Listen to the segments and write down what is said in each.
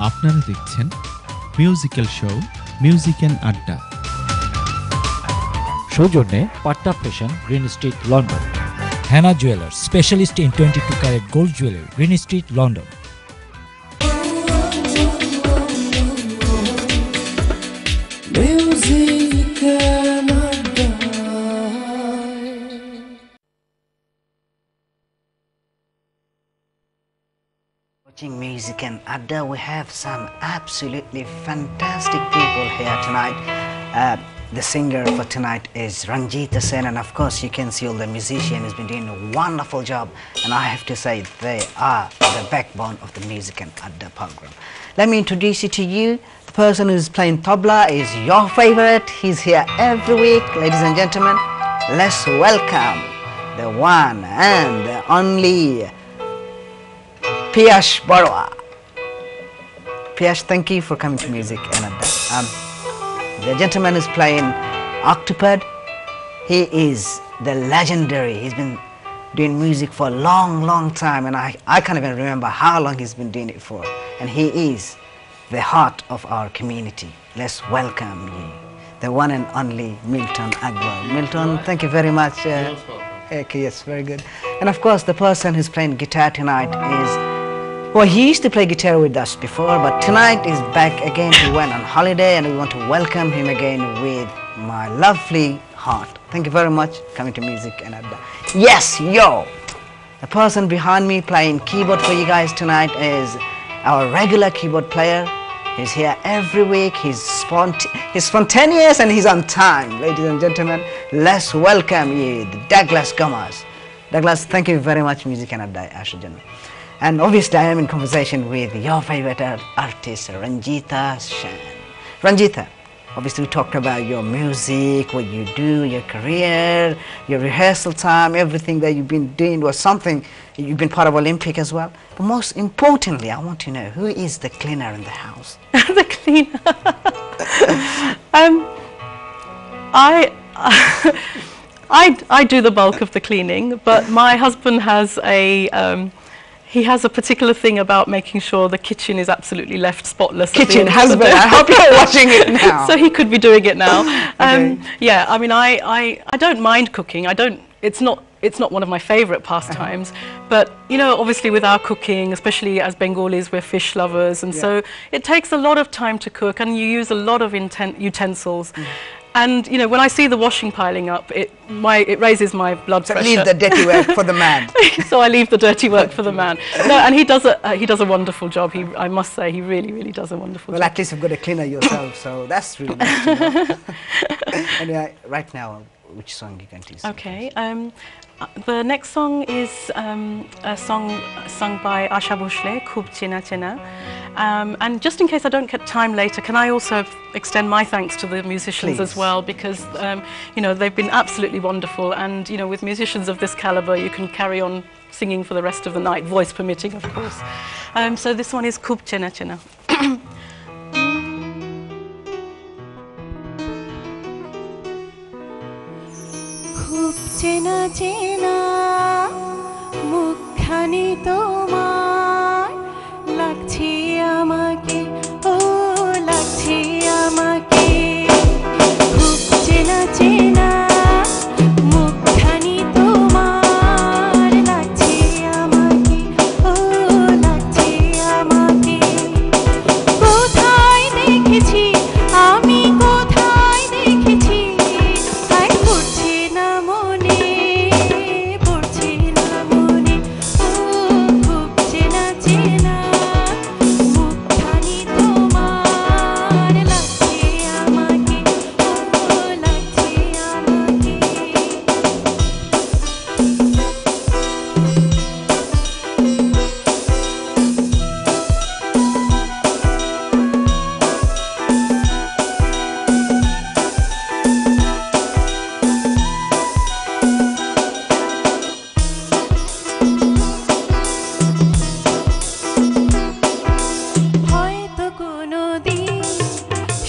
আপনারা দেখছেন musical show music and adda. সৌজন্যে Patta fashion, Green Street, London. Hannah jewellers, specialist in 22 carat gold jewellery, Green Street, London. Watching Music and Adda, we have some absolutely fantastic people here tonight. The singer for tonight is Ranjita Sen, and of course you can see all the musicians has been doing a wonderful job, and I have to say they are the backbone of the Music and Adda program. Let me introduce you to you. The person who's playing tabla is your favorite. He's here every week. Ladies and gentlemen, let's welcome the one and the only Piyash Barwa. Piyash, thank you for coming to Music and Adda. The gentleman is playing Octopad. He is the legendary. He's been doing music for a long time, and I can't even remember how long he's been doing it for. And he is the heart of our community. Let's welcome you, the one and only Milton Akbar. Milton, thank you very much. Okay, yes, very good. And of course, the person who's playing guitar tonight is, well, he used to play guitar with us before, but tonight he's back again. He went on holiday, and we want to welcome him again with my lovely heart. Thank you very much for coming to Music and Adda. Yes, yo! The person behind me playing keyboard for you guys tonight is our regular keyboard player. He's here every week. He's spontaneous and he's on time. Ladies and gentlemen, let's welcome you, Douglas Gomez. Douglas, thank you very much, Music and Adda, Ashajan. And obviously I am in conversation with your favorite artist, Ranjita Sen. Ranjita, obviously we talked about your music, what you do, your career, your rehearsal time, everything that you've been doing was something. You've been part of Olympic as well. But most importantly, I want to know, who is the cleaner in the house? The cleaner? I do the bulk of the cleaning, but my husband has he has a particular thing about making sure the kitchen is absolutely left spotless. Kitchen husband, I hope you're watching it now. So he could be doing it now. Okay. Yeah, I mean, I don't mind cooking. It's not one of my favorite pastimes, but you know, obviously with our cooking, especially as Bengalis, we're fish lovers, and so it takes a lot of time to cook, and you use a lot of utensils. And you know, when I see the washing piling up, it raises my blood pressure. Leave the dirty work for the man. So I leave the dirty work for the man. No, and he does a wonderful job. I must say, he really does a wonderful job. Well, at least you've got a cleaner yourself, so that's really nice to know. Anyway, right now, which song you can tease? Okay. The next song is a song sung by Asha Bhosle, Khub Chena Chena. And just in case I don't get time later, can I also extend my thanks to the musicians as well, because you know, they've been absolutely wonderful, and you know, with musicians of this caliber you can carry on singing for the rest of the night, voice permitting, of course. So this one is Khub Chena Chena. খুব চেনা চেনা মুখখানি তোমার লাগছে আমাকে, ও লাগছে আমাকে। খুব চেনা চেনা মুখখানি তোমার লাগছে আমাকে, ও লাগছে আমাকে। কোথায় দেখেছি আমি, কোথায় দেখেছি, আর পড়ছে না মনে, পড়ছে না মনে। ও খুব চেনা চেনা মুখখানি তোমার লাগছে আমাকে, ও লাগছে আমাকে। হয়তো কোনোদিন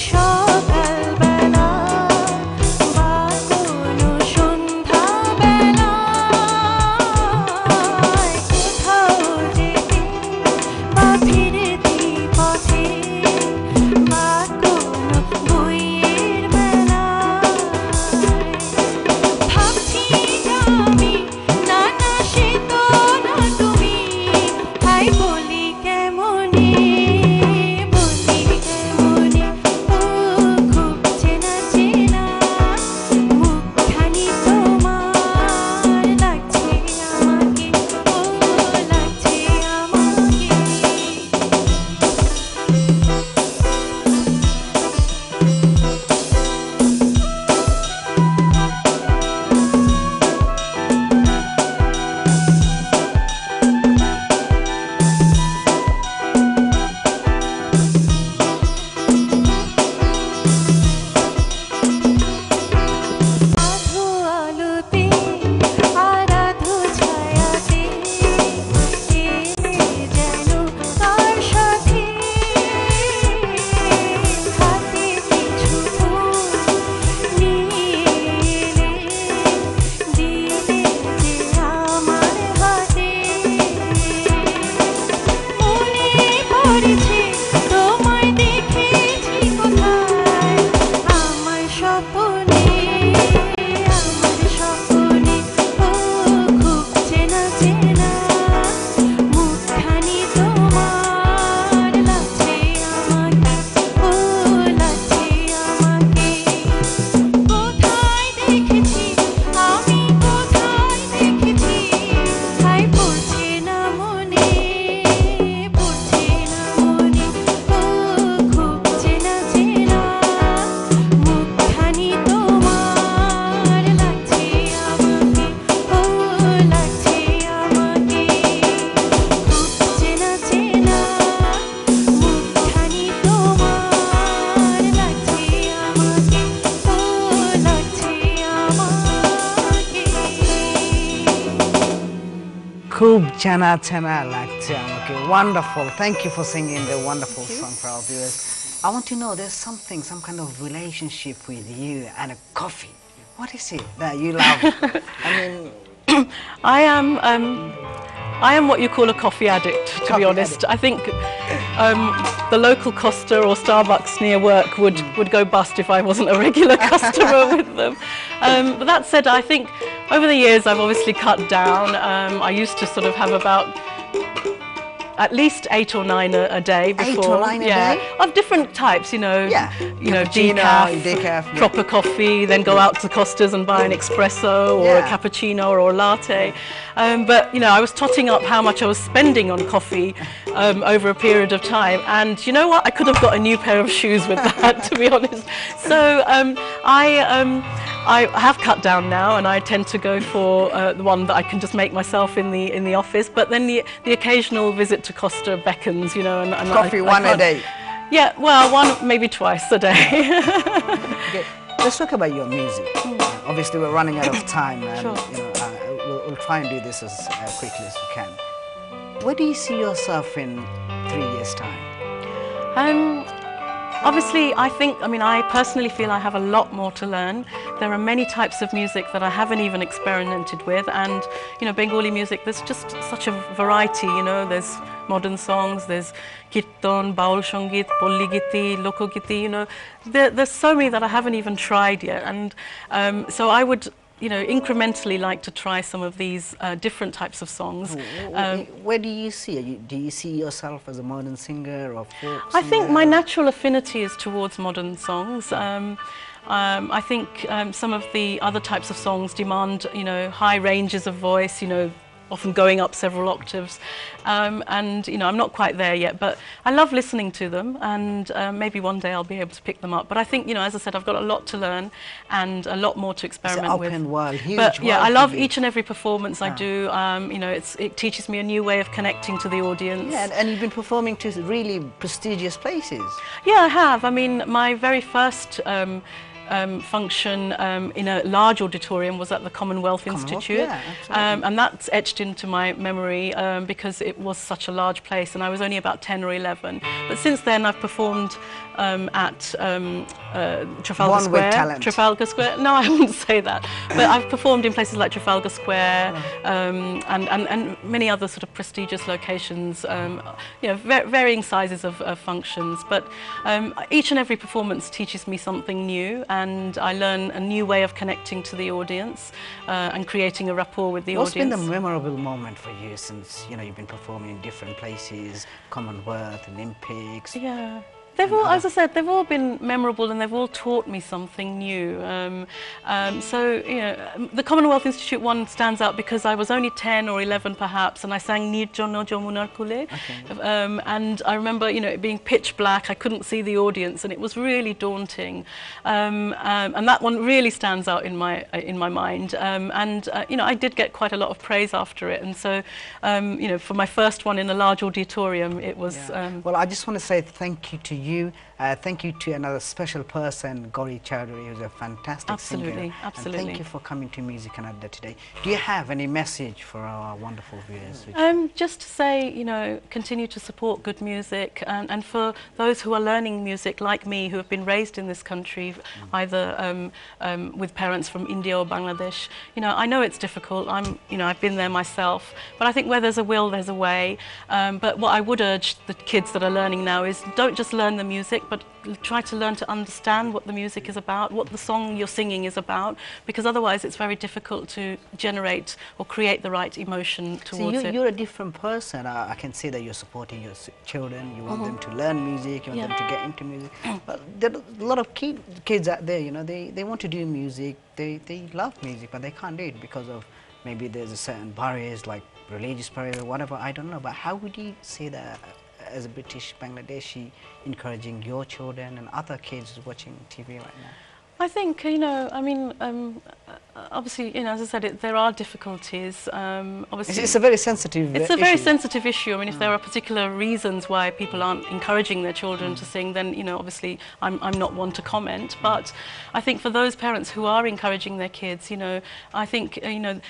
সকালবেলা বা কোনো সন্ধ্যাবেলায় কোথাও যেতে বা ফিরতি পথে হারিছে তোমায় দেখেছি কোথায় আমার স্বপ্নে ও খুব চেনা চেনা মুখখানি তোমার লাগছে আমাকে ও লাগছে আমাকে কোথায় দেখেছি আমি কোথায় দেখেছি হাই পড়ছে না মনে ও খুব চেনা চেনা মুখখানি তোমার লাগছে আমাকে ও লাগছে আমাকে খুব চেনা চেনা মুখখানি তোমার লাগছে আমাকে ও লাগছে আমাকে Khub chana chana lagche amake. Wonderful. Thank you for singing the wonderful song for our viewers. I want to know there's something, some kind of relationship with you and a coffee. What is it that you love? I mean, I am what you call a coffee addict, to be Coffee honest. addict. I think the local Costa or Starbucks near work would go bust if I wasn't a regular customer with them. But that said, I think over the years I've obviously cut down. I used to sort of have about at least 8 or 9 a day before. 8 or 9 a yeah, day? of different types, you know. Yeah. You know, Cappuccino, decaf, decaf, yeah. proper coffee, then go out to Costa's and buy an espresso or a Yeah. cappuccino or a latte. But you know, I was totting up how much I was spending on coffee over a period of time, and you know what? I could have got a new pair of shoes with that, to be honest. So I have cut down now, and I tend to go for the one that I can just make myself in the office. But then the occasional visit to Costa beckons, you know, and coffee I one a can't- day. Yeah, well, one maybe twice a day. Okay. Let's talk about your music. Obviously, we're running out of time, and Sure. you know, we'll try and do this as quickly as we can. Where do you see yourself in 3 years' time? Obviously, I personally feel I have a lot more to learn. There are many types of music that I haven't even experimented with, and you know, Bengali music, there's just such a variety, you know, there's modern songs, there's kirtan, baul songit, polli giti, loko giti, you know, there's so many that I haven't even tried yet, and so I would, you know, incrementally like to try some of these different types of songs. Where do you see? Do you see yourself as a modern singer or folk I think singer? my natural affinity is towards modern songs. I think some of the other types of songs demand, you know, high ranges of voice, you know, often going up several octaves. And, you know, I'm not quite there yet, but I love listening to them, and maybe one day I'll be able to pick them up. But I think, you know, as I said, I've got a lot to learn and a lot more to experiment with. Open world, huge But yeah, world I for love you. each and every performance I do. You know, it teaches me a new way of connecting to the audience. Yeah, and you've been performing to really prestigious places. Yeah, I have. I mean, my very first function in a large auditorium was at the Commonwealth Institute, yeah, absolutely. and that's etched into my memory because it was such a large place, and I was only about 10 or 11. But since then, I've performed at Trafalgar Born with Square. talent. Trafalgar Square. No, I wouldn't say that. But I've performed in places like Trafalgar Square and many other sort of prestigious locations. You know, varying sizes of functions. But each and every performance teaches me something new, and I learn a new way of connecting to the audience and creating a rapport with the What's audience. been the memorable moment for you since, you know, you've been performing in different places, Commonwealth, Olympics? Yeah. They've all, as I said, they've all been memorable, and they've all taught me something new. So, you know, the Commonwealth Institute one stands out because I was only 10 or 11 perhaps, and I sang Nirjana Jamunar Kule. And I remember, you know, it being pitch black, I couldn't see the audience, and it was really daunting. And that one really stands out in my mind. You know, I did get quite a lot of praise after it, and so, you know, for my first one in a large auditorium, it was. Well, I just want to say thank you to you you. Thank you to another special person, Gauri Chowdhury, who's a fantastic Absolutely, singer. absolutely. And thank you for coming to Music and Adda today. Do you have any message for our wonderful viewers? Just to say, you know, continue to support good music, and for those who are learning music like me, who have been raised in this country, either with parents from India or Bangladesh, you know, I know it's difficult. I've been there myself, but I think where there's a will, there's a way. But what I would urge the kids that are learning now is don't just learn the music, but try to learn to understand what the music is about, what the song you're singing is about, because otherwise it's very difficult to generate or create the right emotion towards it. You're a different person. I can see that you're supporting your children. You want them to learn music. You want them to get into music. But there are a lot of kids out there. You know, they want to do music. They love music, but they can't do it because of maybe there's a certain barriers like religious barriers or whatever. I don't know. But how would you say that as a British Bangladeshi, encouraging your children and other kids watching TV right now? I think, you know, I mean, obviously, you know, as I said, there are difficulties. Obviously, it's a very sensitive It's a issue. very sensitive issue. I mean, if there are particular reasons why people aren't encouraging their children to sing, then, you know, obviously I'm not one to comment. But I think for those parents who are encouraging their kids, you know, I think, you know,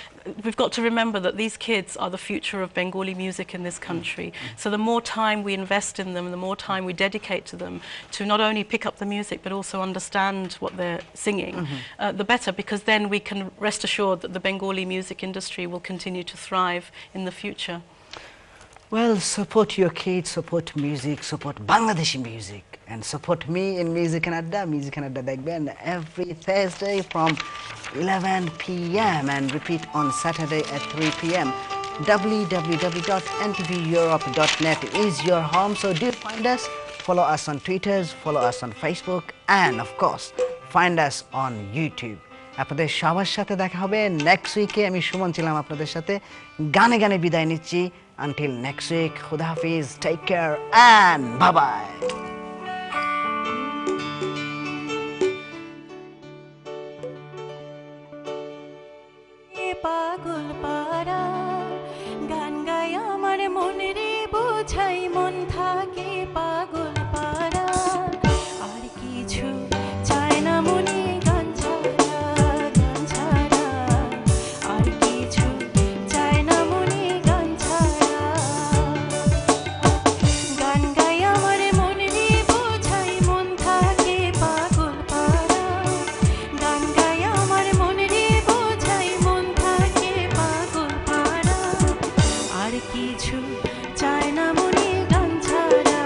we've got to remember that these kids are the future of Bengali music in this country. So the more time we invest in them, the more time we dedicate to them to not only pick up the music, but also understand what they're singing, the better, because then we can rest assured that the Bengali music industry will continue to thrive in the future. Well, support your kids, support music, support Bangladeshi music, and support me in Music and Adda. Music and Adda দেখবেন every Thursday from 11 p.m. and repeat on Saturday at 3 p.m. www.ntveurope.net is your home, so do find us, follow us on Twitter, follow us on Facebook, and of course, find us on YouTube. আপনাদের সবার সাথে দেখা হবে next উইকে। আমি সুমন ছিলাম আপনাদের সাথে, গানে গানে বিদায় নিচ্ছি। Until next week, Khuda Hafiz, take care and bye-bye. পাগল পারা গান গায় আমার মনে রে বোঝাই মন থাকে পাগল পারা আর কিছু চায় না মনে গান ছাড়া আর কিছু চায় না মনে গান ছাড়া গান গায় আমার মনে রে বোঝাই মন থাকে পাগল পারা গান গায় আমার মনে রে বোঝাই মন থাকে পাগল পারা আর কিছু চায় না মনে গান ছাড়া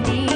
দিয়ে